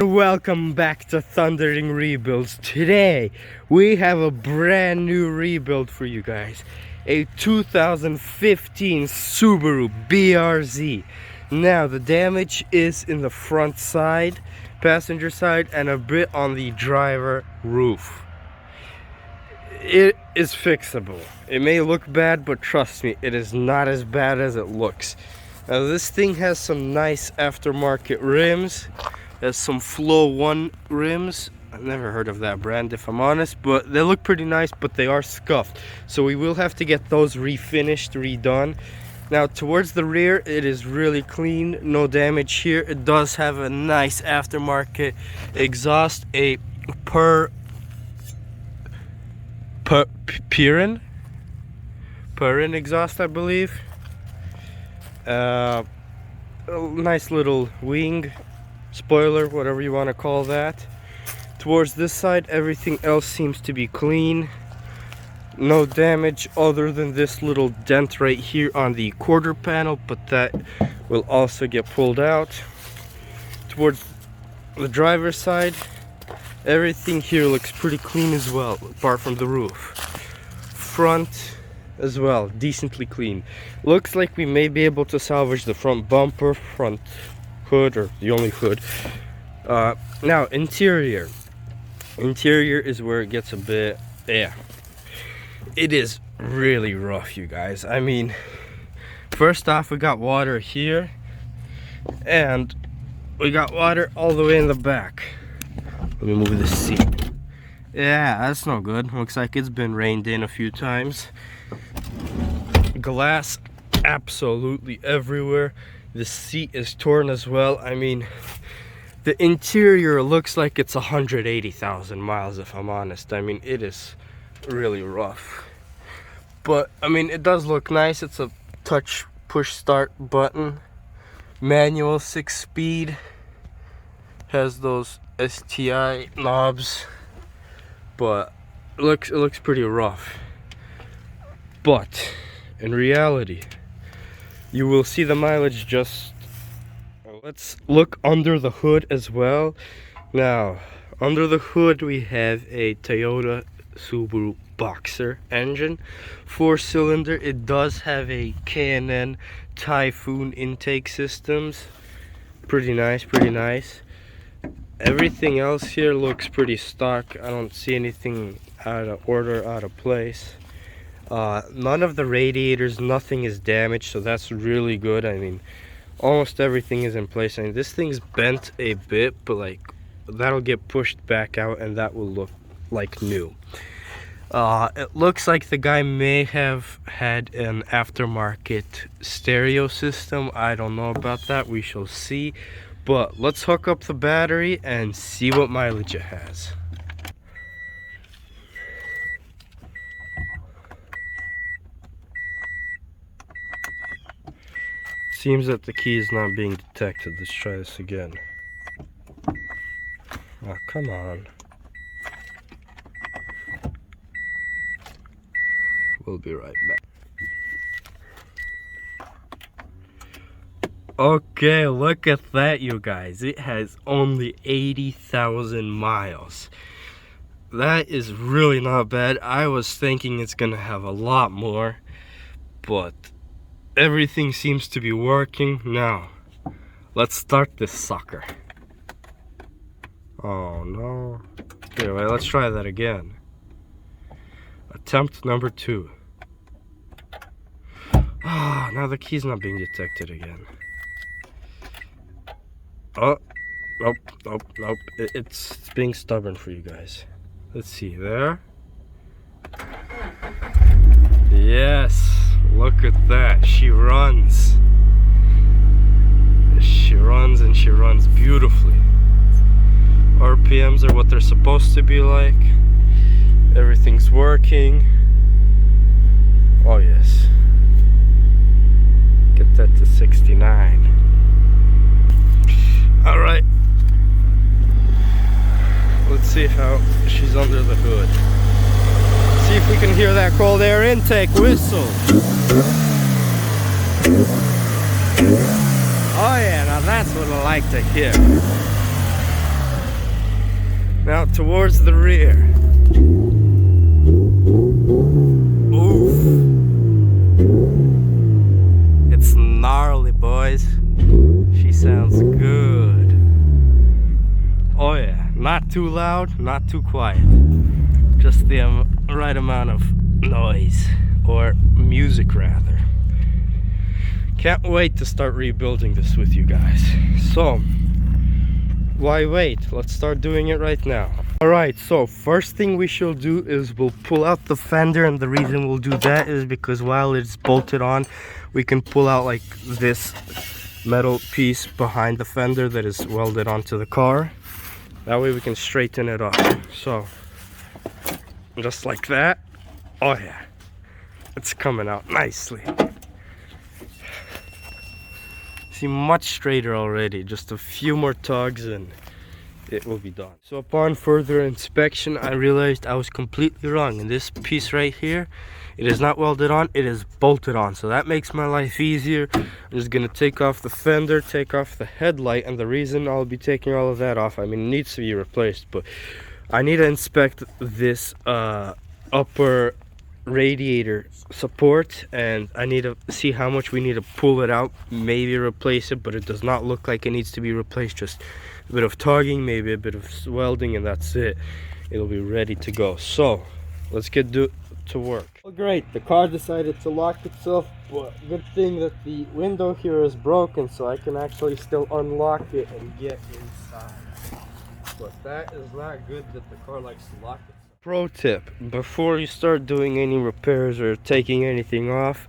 Welcome back to Thundering Rebuilds. Today we have a brand new rebuild for you guys. A 2015 Subaru BRZ. Now the damage is in the front side, passenger side, and a bit on the driver roof. It is fixable. It may look bad, but trust me, it is not as bad as it looks. Now this thing has some nice aftermarket rims. There's some Flow 1 rims. I've never heard of that brand if I'm honest, but they look pretty nice, but they are scuffed. So we will have to get those refinished, redone. Now towards the rear, it is really clean, no damage here. It does have a nice aftermarket exhaust, a Perrin exhaust, I believe. A nice little wing. Spoiler, whatever you want to call that. Towards this side, everything else seems to be clean. No damage other than this little dent right here on the quarter panel, but that will also get pulled out. Towards the driver's side, everything here looks pretty clean as well, apart from the roof. Front as well, decently clean. Looks like we may be able to salvage the front bumper, front hood, or the only hood. Now interior is where it gets a bit, it is really rough, you guys. I mean, first off, we got water here and we got water all the way in the back. Let me move this seat. Yeah, that's no good. Looks like it's been rained in a few times. Glass absolutely everywhere. The seat is torn as well. I mean, the interior looks like it's 180,000 miles, if I'm honest. I mean, it is really rough. But, I mean, it does look nice. It's a touch push start button. Manual 6-speed. Has those STI knobs. But, it looks pretty rough. But, in reality, you will see the mileage just... Let's look under the hood as well. Now, under the hood we have a Toyota Subaru Boxer engine. 4-cylinder. It does have a K&N Typhoon intake systems. Pretty nice, pretty nice. Everything else here looks pretty stock. I don't see anything out of order, out of place. None of the radiators, nothing is damaged, so that's really good. I mean, almost everything is in place. I mean, this thing's bent a bit, but like that'll get pushed back out and that will look like new. It looks like the guy may have had an aftermarket stereo system. I don't know about that, we shall see. But let's hook up the battery and see what mileage it has. Seems that the key is not being detected. Let's try this again. Oh, come on. We'll be right back. Okay, look at that, you guys. It has only 80,000 miles. That is really not bad. I was thinking it's gonna have a lot more, but everything seems to be working. Now, let's start this sucker. Oh no. Anyway, let's try that again. Attempt number 2. Ah, now the key's not being detected again. Oh, nope. It's being stubborn for you guys. Let's see, there. Yes. Look at that. She runs. She runs and she runs beautifully. RPMs are what they're supposed to be like. Everything's working. Oh yes. Get that to 69. Alright. Let's see how she's under the hood. See if we can hear that cold air intake whistle. Oh yeah, now that's what I like to hear. Now towards the rear. Oof. It's gnarly, boys. She sounds good. Oh yeah, not too loud, not too quiet. Just the right amount of noise, or music rather. Can't wait to start rebuilding this with you guys. So, why wait? Let's start doing it right now. Alright, so first thing we shall do is we'll pull out the fender, and the reason we'll do that is because while it's bolted on, we can pull out like this metal piece behind the fender that is welded onto the car. That way we can straighten it up. So, just like that. Oh yeah, it's coming out nicely. See, much straighter already. Just a few more tugs and it will be done. So upon further inspection, I realized I was completely wrong. And this piece right here, it is not welded on, it is bolted on. So that makes my life easier. I'm just gonna take off the fender, take off the headlight, and the reason I'll be taking all of that off, I mean, it needs to be replaced, but I need to inspect this upper radiator support, and I need to see how much we need to pull it out, maybe replace it, but it does not look like it needs to be replaced. Just a bit of tugging, maybe a bit of welding, and that's it. It'll be ready to go. So let's get to work. Well, great, the car decided to lock itself, but good thing that the window here is broken, so I can actually still unlock it and get inside. But that is not good that the car likes to lock itself. Pro tip, before you start doing any repairs or taking anything off,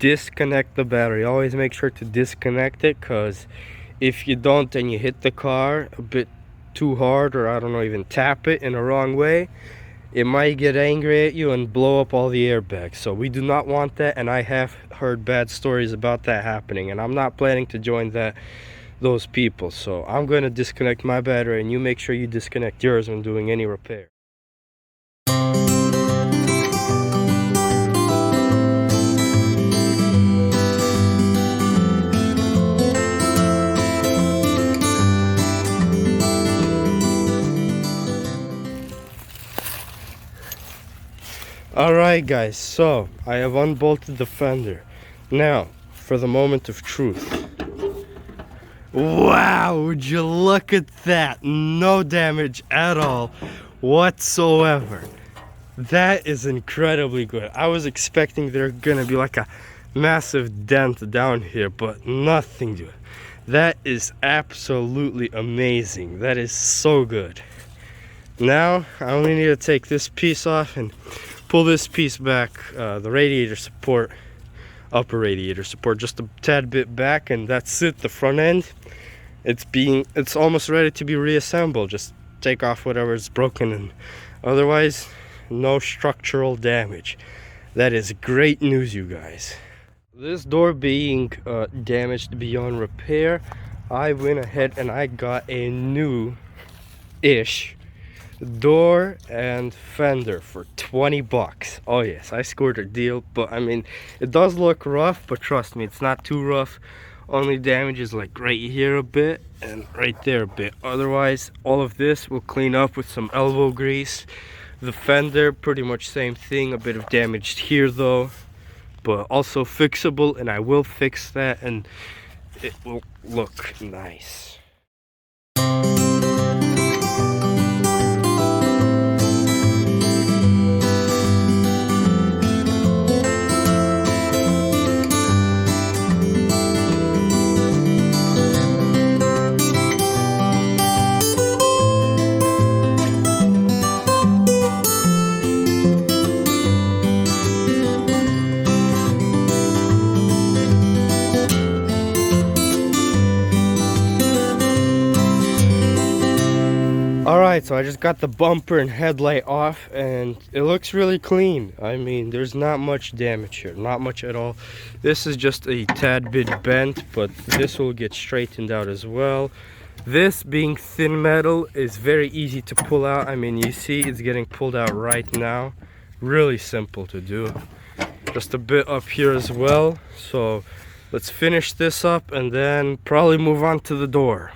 disconnect the battery. Always make sure to disconnect it, because if you don't and you hit the car a bit too hard, or I don't know, even tap it in the wrong way, it might get angry at you and blow up all the airbags. So we do not want that, and I have heard bad stories about that happening, and I'm not planning to join those people. So I'm going to disconnect my battery, and you make sure you disconnect yours when doing any repair. Alright guys, so I have unbolted the fender. Now, for the moment of truth. Wow, would you look at that? No damage at all whatsoever. That is incredibly good. I was expecting there gonna be like a massive dent down here, but nothing, dude. That is absolutely amazing. That is so good. Now, I only need to take this piece off and pull this piece back, the radiator support, upper radiator support, just a tad bit back, and that's it. The front end, it's almost ready to be reassembled. Just take off whatever is broken, and otherwise no structural damage. That is great news, you guys. This door being damaged beyond repair, I went ahead and I got a new-ish door and fender for 20 bucks. Oh yes, I scored a deal. But I mean, it does look rough, but trust me, it's not too rough. Only damage is like right here a bit and right there a bit. Otherwise, all of this will clean up with some elbow grease. The fender, pretty much same thing. A bit of damage here though, but also fixable, and I will fix that, and it will look nice. Alright, so I just got the bumper and headlight off, and it looks really clean. I mean, there's not much damage here, not much at all. This is just a tad bit bent, but this will get straightened out as well. This, being thin metal, is very easy to pull out. I mean, you see it's getting pulled out right now. Really simple to do. Just a bit up here as well. So let's finish this up and then probably move on to the door.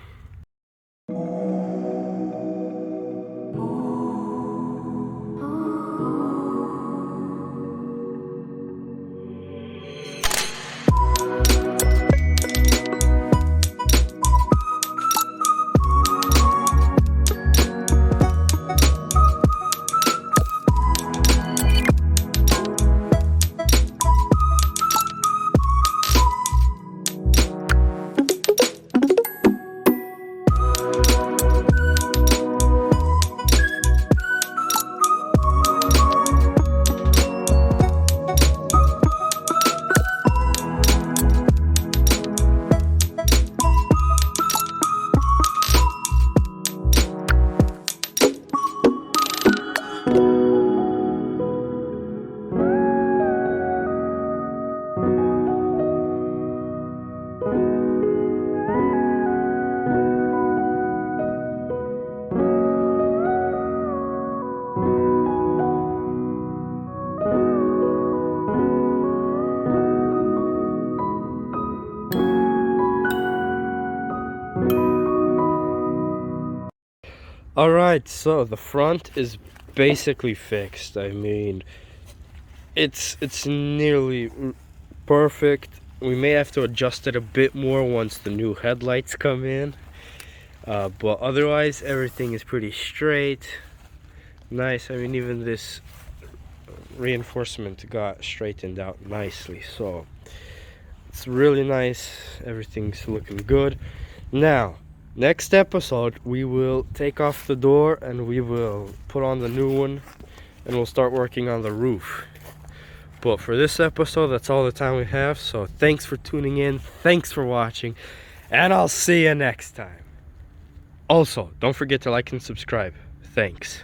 All right, so the front is basically fixed. I mean, it's nearly perfect. We may have to adjust it a bit more once the new headlights come in, but otherwise everything is pretty straight, nice. I mean, even this reinforcement got straightened out nicely, so it's really nice. Everything's looking good. Now, next episode we will take off the door and we will put on the new one, and we'll start working on the roof. But for this episode, that's all the time we have. So thanks for tuning in, thanks for watching, and I'll see you next time. Also, don't forget to like and subscribe. Thanks.